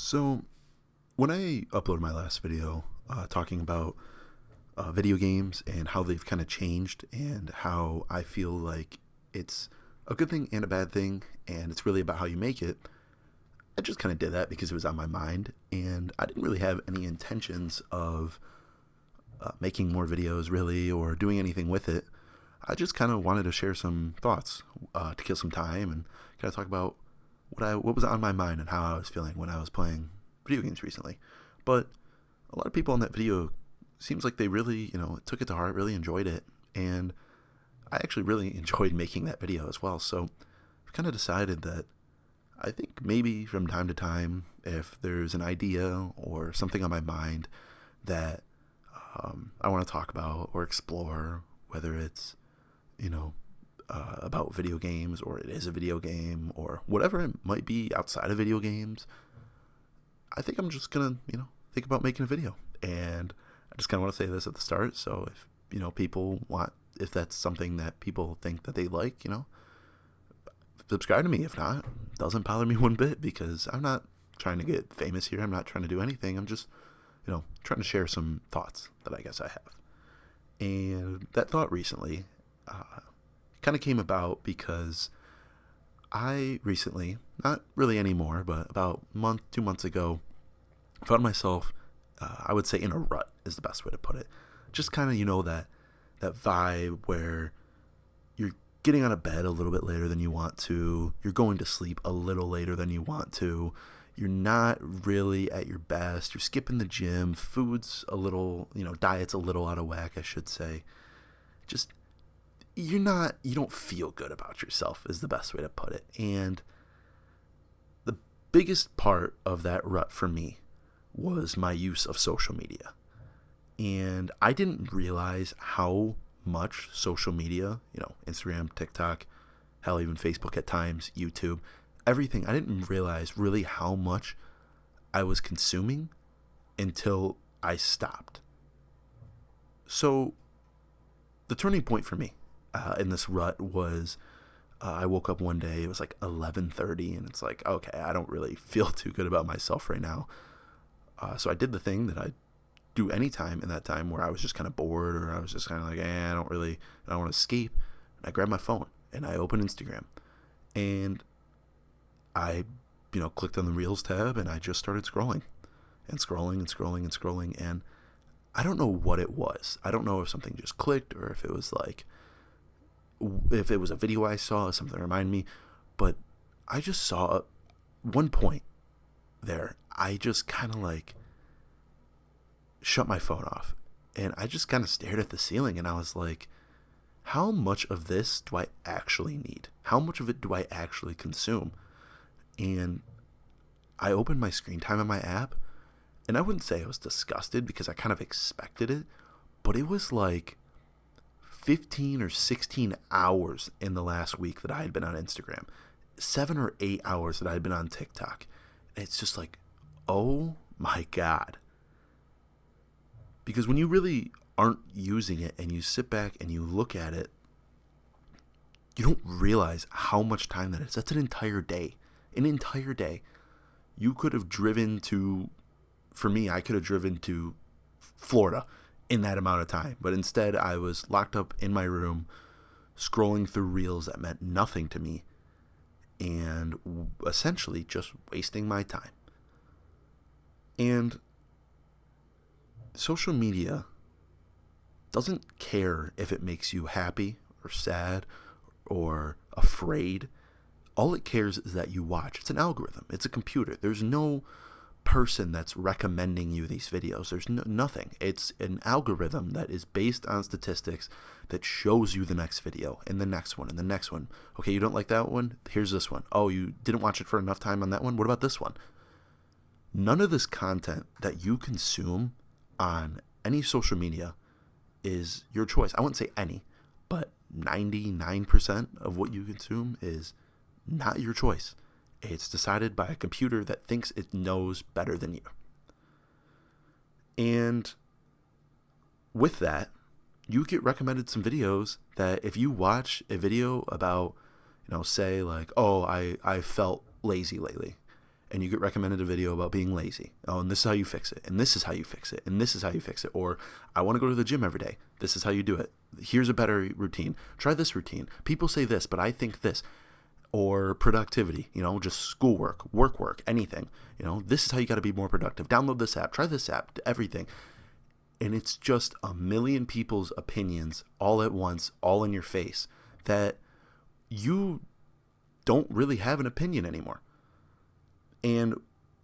So, when I uploaded my last video talking about video games and how they've kind of changed and how I feel like it's a good thing and a bad thing, and it's really about how you make it, I just kind of did that because it was on my mind, and I didn't really have any intentions of making more videos really or doing anything with it. I just kind of wanted to share some thoughts to kill some time and kind of talk about what was on my mind and how I was feeling when I was playing video games recently. But a lot of people in that video seems like they really, took it to heart, really enjoyed it, and I actually really enjoyed making that video as well. So I've kind of decided that I think maybe from time to time, if there's an idea or something on my mind that I want to talk about or explore, whether it's, about video games or it is a video game or whatever it might be outside of video games, I think I'm just going to, think about making a video. And I just kind of want to say this at the start. So if, if that's something that people think that they like, subscribe to me. If not, it doesn't bother me one bit because I'm not trying to get famous here. I'm not trying to do anything. I'm just, trying to share some thoughts that I guess I have. And that thought recently kind of came about because I recently, not really anymore, but about a month, 2 months ago, found myself, I would say in a rut is the best way to put it. Just kind of, that vibe where you're getting out of bed a little bit later than you want to, you're going to sleep a little later than you want to, you're not really at your best, you're skipping the gym, food's a little, diet's a little out of whack, I should say. Just, you don't feel good about yourself is the best way to put it. And the biggest part of that rut for me was my use of social media. And I didn't realize how much social media, Instagram, TikTok, hell, even Facebook at times, YouTube, everything, I didn't realize really how much I was consuming until I stopped. So the turning point for me in this rut was I woke up one day, it was like 11:30, and it's like, okay, I don't really feel too good about myself right now. So I did the thing that I do anytime in that time where I was just kind of bored or I was just kind of like, I don't want to escape. And I grabbed my phone and I opened Instagram and I, clicked on the Reels tab and I just started scrolling and scrolling and scrolling and scrolling. And I don't know what it was. I don't know if something just clicked or if it was a video I saw, something reminded me, but I just saw at one point there, I just kind of shut my phone off and I just kind of stared at the ceiling and I was like, how much of this do I actually need? How much of it do I actually consume? And I opened my screen time on my app and I wouldn't say I was disgusted because I kind of expected it, but it was like 15 or 16 hours in the last week that I had been on Instagram, 7 or 8 hours that I had been on TikTok. And it's just like, oh my God. Because when you really aren't using it and you sit back and you look at it, you don't realize how much time that is. That's an entire day. An entire day. You could have driven to, for me, I could have driven to Florida in that amount of time. But instead, I was locked up in my room, scrolling through reels that meant nothing to me, and essentially just wasting my time. And social media doesn't care if it makes you happy or sad or afraid. All it cares is that you watch. It's an algorithm. It's a computer. There's no person that's recommending you these videos. There's nothing. It's an algorithm that is based on statistics that shows you the next video and the next one and the next one. Okay, you don't like that one? Here's this one. Oh, you didn't watch it for enough time on that one? What about this one? None of this content that you consume on any social media is your choice. I wouldn't say any, but 99% of what you consume is not your choice. It's decided by a computer that thinks it knows better than you. And with that, you get recommended some videos that if you watch a video about, say like, oh, I felt lazy lately. and you get recommended a video about being lazy. Oh, and this is how you fix it, and this is how you fix it, and this is how you fix it. Or I want to go to the gym every day. This is how you do it. Here's a better routine. Try this routine. People say this, but I think this. Or productivity, just schoolwork, work, anything. This is how you got to be more productive. Download this app, try this app, everything. And it's just a million people's opinions all at once, all in your face, that you don't really have an opinion anymore. And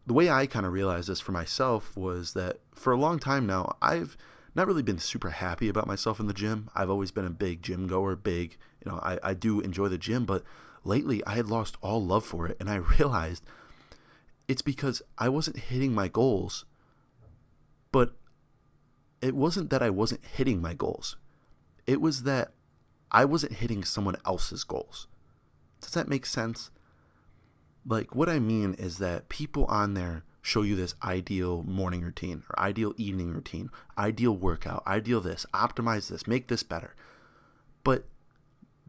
the way I kind of realized this for myself was that for a long time now, I've not really been super happy about myself in the gym. I've always been a big gym goer, I do enjoy the gym, but lately I had lost all love for it. And I realized it's because I wasn't hitting my goals, but it wasn't that I wasn't hitting my goals. It was that I wasn't hitting someone else's goals. Does that make sense? Like, what I mean is that people on there show you this ideal morning routine or ideal evening routine, ideal workout, ideal this, optimize this, make this better. But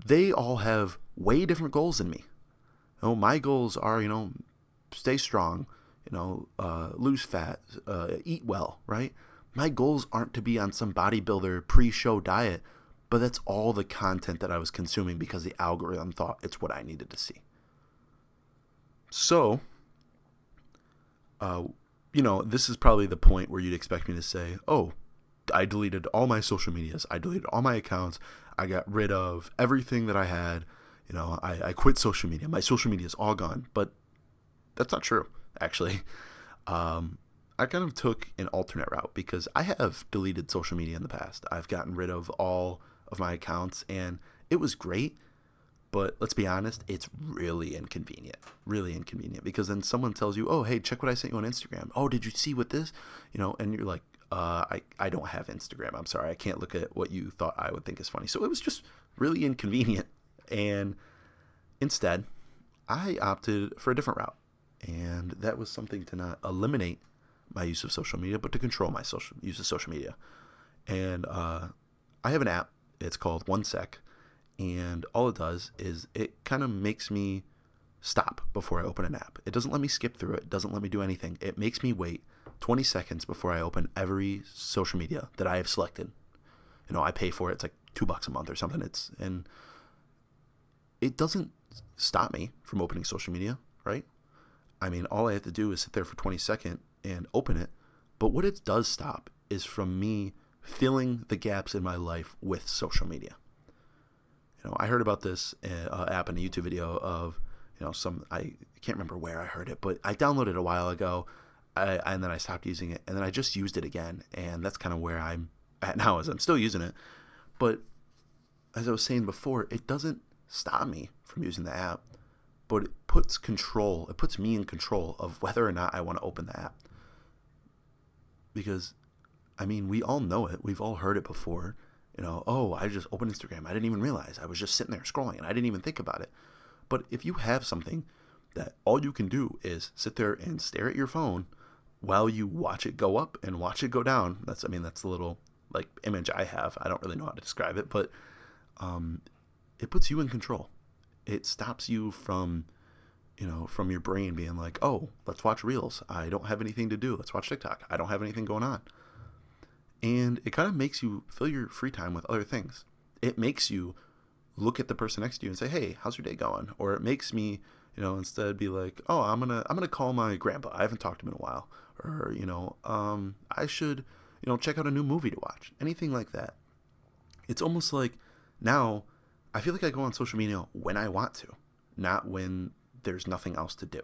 they all have way different goals than me. My goals are, stay strong, lose fat, eat well, right? My goals aren't to be on some bodybuilder pre-show diet, but that's all the content that I was consuming because the algorithm thought it's what I needed to see. So, this is probably the point where you'd expect me to say, oh, I deleted all my social medias. I deleted all my accounts. I got rid of everything that I had. I quit social media. My social media is all gone. But that's not true, actually. I kind of took an alternate route because I have deleted social media in the past. I've gotten rid of all of my accounts, and it was great. But let's be honest, it's really inconvenient. Really inconvenient because then someone tells you, oh, hey, check what I sent you on Instagram. Oh, did you see what this? And you're like, I don't have Instagram. I'm sorry. I can't look at what you thought I would think is funny. So it was just really inconvenient. And instead, I opted for a different route. And that was something to not eliminate my use of social media, but to control my use of social media. And I have an app. It's called OneSec. And all it does is it kind of makes me stop before I open an app. It doesn't let me skip through it. It doesn't let me do anything. It makes me wait 20 seconds before I open every social media that I have selected. I pay for it. It's like $2 a month or something. And it doesn't stop me from opening social media, right? I mean, all I have to do is sit there for 20 seconds and open it. But what it does stop is from me filling the gaps in my life with social media. I heard about this app in a YouTube video of, I can't remember where I heard it, but I downloaded it a while ago, and then I stopped using it, and then I just used it again, and that's kind of where I'm at now, is I'm still using it. But as I was saying before, it doesn't stop me from using the app, but it puts me in control of whether or not I want to open the app. Because, I mean, we all know it. We've all heard it before. Oh, I just opened Instagram. I didn't even realize. I was just sitting there scrolling and I didn't even think about it. But if you have something that all you can do is sit there and stare at your phone while you watch it go up and watch it go down, that's the little image I have. I don't really know how to describe it, but it puts you in control. It stops you from your brain being like, oh, let's watch Reels. I don't have anything to do. Let's watch TikTok. I don't have anything going on. And it kind of makes you fill your free time with other things. It makes you look at the person next to you and say, hey, how's your day going? Or it makes me, instead be like, oh, I'm gonna call my grandpa. I haven't talked to him in a while. Or, I should, check out a new movie to watch. Anything like that. It's almost like now I feel like I go on social media when I want to, not when there's nothing else to do.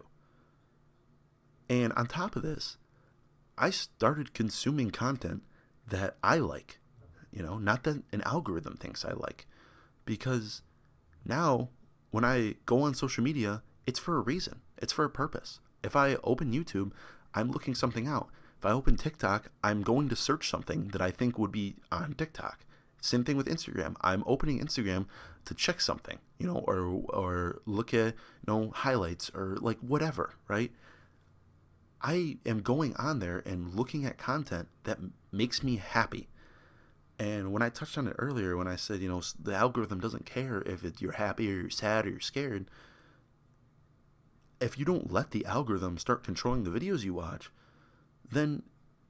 And on top of this, I started consuming content that I like, not that an algorithm thinks I like. Because now when I go on social media, it's for a reason. It's for a purpose. If I open YouTube, I'm looking something out. If I open TikTok, I'm going to search something that I think would be on TikTok. Same thing with Instagram. I'm opening Instagram to check something, or look at, highlights or whatever, right? I am going on there and looking at content that makes me happy. And when I touched on it earlier, when I said, the algorithm doesn't care if you're happy or you're sad or you're scared, if you don't let the algorithm start controlling the videos you watch, then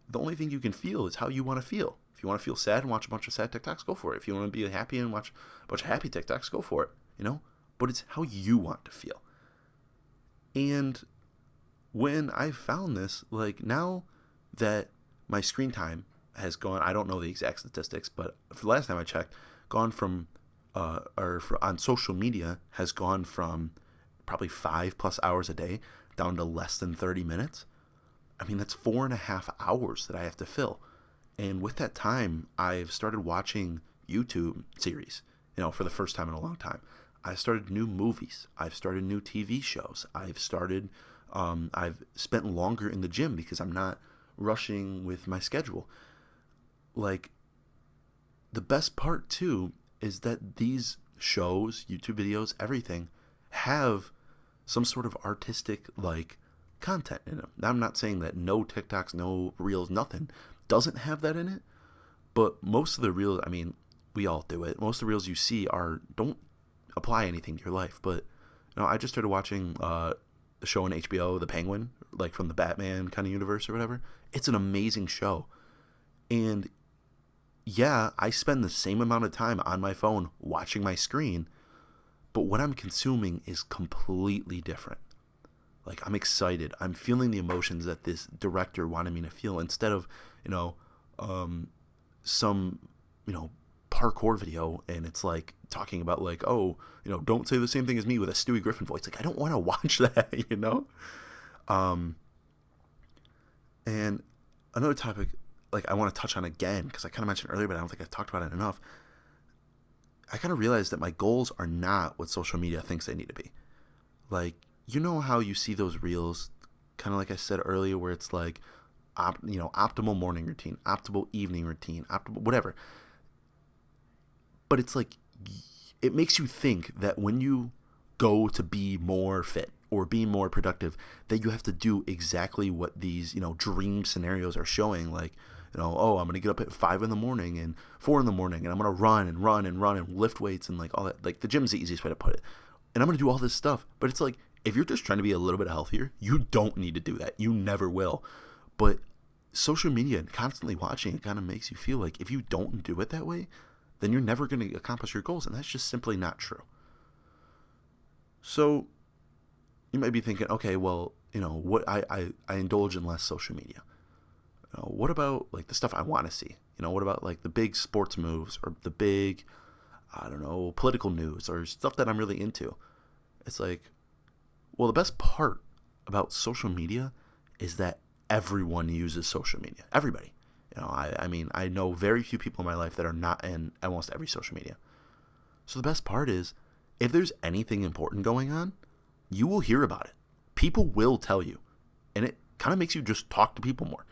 the only thing you can feel is how you want to feel. If you want to feel sad and watch a bunch of sad TikToks, go for it. If you want to be happy and watch a bunch of happy TikToks, go for it, But it's how you want to feel. And when I found this, like now that my screen time has gone, I don't know the exact statistics, but for the last time I checked, gone from, on social media has gone from probably 5+ hours a day down to less than 30 minutes. I mean, that's 4.5 hours that I have to fill. And with that time, I've started watching YouTube series, for the first time in a long time. I've started new movies. I've started new TV shows. I've spent longer in the gym because I'm not rushing with my schedule. Like, the best part too is that these shows, YouTube videos, everything have some sort of artistic content in them. Now, I'm not saying that no TikToks, no Reels, nothing doesn't have that in it, but most of the Reels, I mean, we all do it. Most of the Reels you see don't apply anything to your life. But I just started watching the show on HBO, The Penguin, from the Batman kind of universe or whatever. It's an amazing show, and yeah, I spend the same amount of time on my phone watching my screen, but what I'm consuming is completely different. I'm excited. I'm feeling the emotions that this director wanted me to feel instead of, some, parkour video and it's talking about don't say the same thing as me with a Stewie Griffin voice. I don't want to watch that, And another topic, I want to touch on again, because I kind of mentioned earlier, but I don't think I've talked about it enough. I kind of realized that my goals are not what social media thinks they need to be. How you see those Reels, kind of like I said earlier, where it's optimal morning routine, optimal evening routine, optimal whatever. But it's it makes you think that when you go to be more fit or be more productive, that you have to do exactly what these, dream scenarios are showing. Oh, I'm going to get up at 5 in the morning and 4 in the morning, and I'm going to run and lift weights and all that. The gym's the easiest way to put it. And I'm going to do all this stuff. But it's if you're just trying to be a little bit healthier, you don't need to do that. You never will. But social media and constantly watching it kind of makes you feel if you don't do it that way, then you're never going to accomplish your goals. And that's just simply not true. So you might be thinking, okay, well, what I indulge in less social media. What about the stuff I want to see? What about the big sports moves or the big, political news or stuff that I'm really into? It's well, the best part about social media is that everyone uses social media. Everybody. I mean, I know very few people in my life that are not in almost every social media. So the best part is, if there's anything important going on, you will hear about it. People will tell you. And it kind of makes you just talk to people more.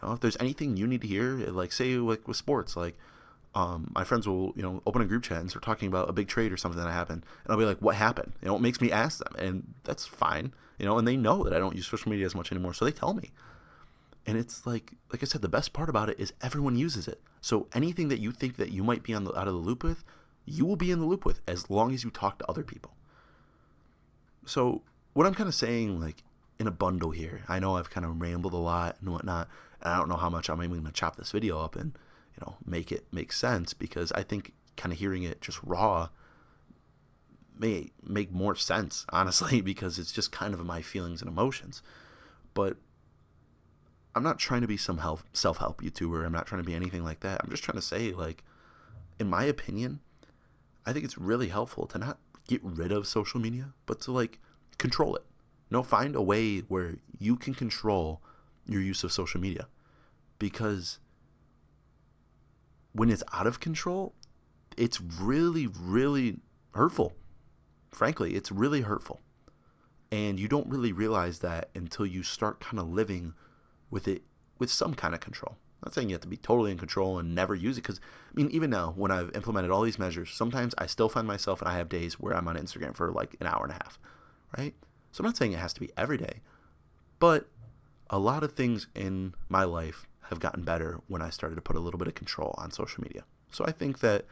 If there's anything you need to hear, say with sports, my friends will, open a group chat and start talking about a big trade or something that happened. And I'll be like, what happened? It makes me ask them. And that's fine. And they know that I don't use social media as much anymore. So they tell me. And it's like I said, the best part about it is everyone uses it. So anything that you think that you might be out of the loop with, you will be in the loop with as long as you talk to other people. So what I'm kind of saying, in a bundle here, I know I've kind of rambled a lot and whatnot, and I don't know how much I'm even going to chop this video up and, make it make sense, because I think kind of hearing it just raw may make more sense, honestly, because it's just kind of my feelings and emotions. But I'm not trying to be some self-help YouTuber. I'm not trying to be anything like that. I'm just trying to say, in my opinion, I think it's really helpful to not get rid of social media, but to control it. Find a way where you can control your use of social media, because when it's out of control, it's really, really hurtful. Frankly, it's really hurtful. And you don't really realize that until you start kind of living with it with some kind of control. I'm not saying you have to be totally in control and never use it, because even now, when I've implemented all these measures, sometimes I still find myself, and I have days where I'm on Instagram for an hour and a half, right? So I'm not saying it has to be every day, but a lot of things in my life have gotten better when I started to put a little bit of control on social media. So I think that,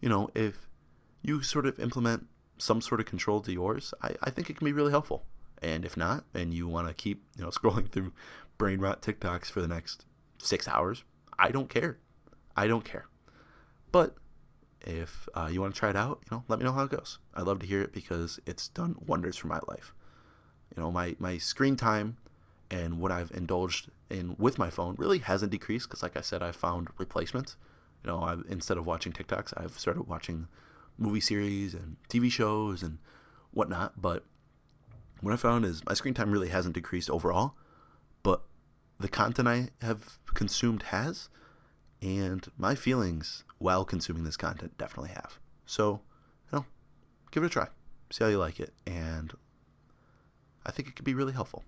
if you sort of implement some sort of control to yours, I think it can be really helpful. And if not, and you want to keep, scrolling through brain rot TikToks for the next 6 hours, I don't care. I don't care. But if you want to try it out, let me know how it goes. I'd love to hear it because it's done wonders for my life. My screen time and what I've indulged in with my phone really hasn't decreased because, like I said, I've found replacements. Instead of watching TikToks, I've started watching movie series and TV shows and whatnot. But what I found is my screen time really hasn't decreased overall, but the content I have consumed has, and my feelings while consuming this content definitely have. So, give it a try. See how you like it. And I think it could be really helpful.